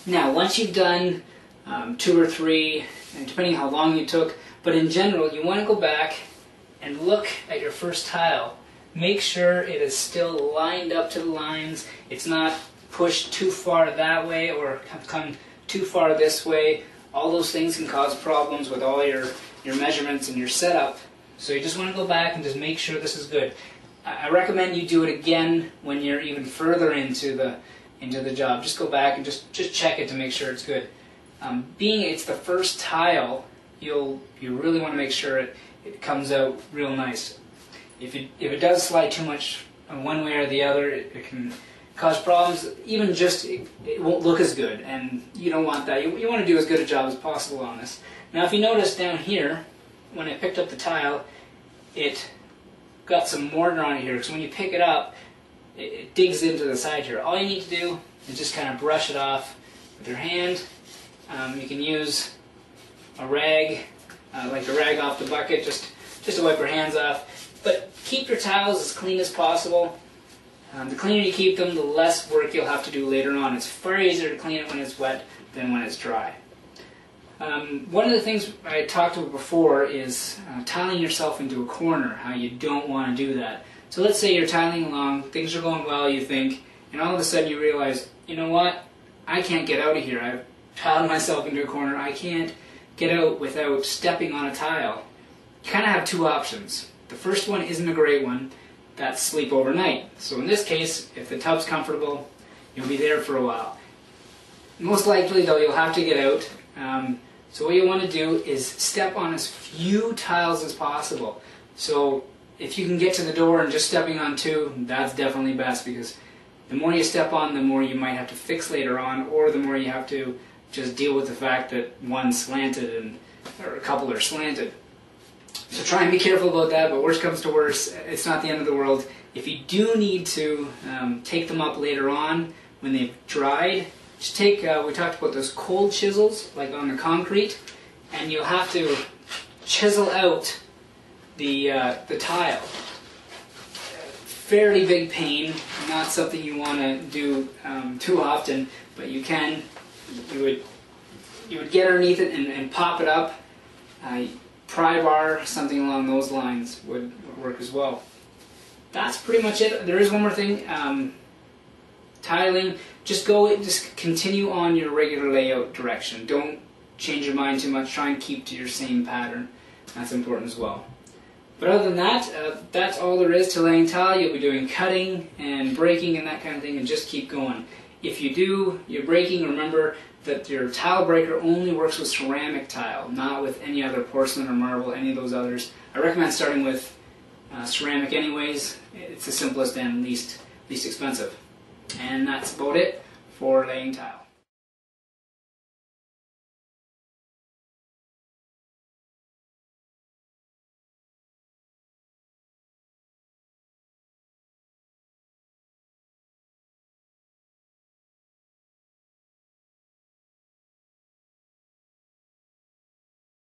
Now, once you've done 2 or 3, and depending how long you took, but in general, you want to go back and look at your first tile. Make sure it is still lined up to the lines. It's not pushed too far that way or come too far this way. All those things can cause problems with all your measurements and your setup. So you just want to go back and just make sure this is good. I recommend you do it again when you're even further into the job. Just go back and just check it to make sure it's good. Being it's the first tile, you really want to make sure it comes out real nice. If it does slide too much one way or the other, it can cause problems. Even just it won't look as good, and you don't want that. You want to do as good a job as possible on this. Now, if you notice down here, when I picked up the tile, it got some mortar on it here, because when you pick it up, it digs into the side here. All you need to do is just kind of brush it off with your hand. You can use a rag, like a rag off the bucket, just to wipe your hands off. But keep your tiles as clean as possible. The cleaner you keep them, the less work you'll have to do later on. It's far easier to clean it when it's wet than when it's dry. One of the things I talked about before is tiling yourself into a corner, how you don't want to do that. So let's say you're tiling along, things are going well, you think, and all of a sudden you realize, you know what, I can't get out of here. I've tiled myself into a corner. I can't get out without stepping on a tile. You kind of have 2 options. The first one isn't a great one. That's sleep overnight. So in this case, if the tub's comfortable, you'll be there for a while. Most likely, though, you'll have to get out. So what you want to do is step on as few tiles as possible. So if you can get to the door and just stepping on 2, that's definitely best, because the more you step on, the more you might have to fix later on, or the more you have to just deal with the fact that one's slanted or a couple are slanted. So try and be careful about that, but worst comes to worst, it's not the end of the world. If you do need to take them up later on when they've dried, just take, we talked about those cold chisels, like on the concrete, and you'll have to chisel out the tile. Fairly big pain, not something you want to do too often, but you can. You would get underneath it and pop it up. Pry bar, something along those lines would work as well. That's pretty much it. There is one more thing. Tiling, just continue on your regular layout direction. Don't change your mind too much. Try and keep to your same pattern. That's important as well. But other than that, that's all there is to laying tile. You'll be doing cutting and breaking and that kind of thing, and just keep going. If you do your breaking, remember that your tile breaker only works with ceramic tile, not with any other porcelain or marble, any of those others. I recommend starting with ceramic anyways. It's the simplest and least expensive. And that's about it for laying tile.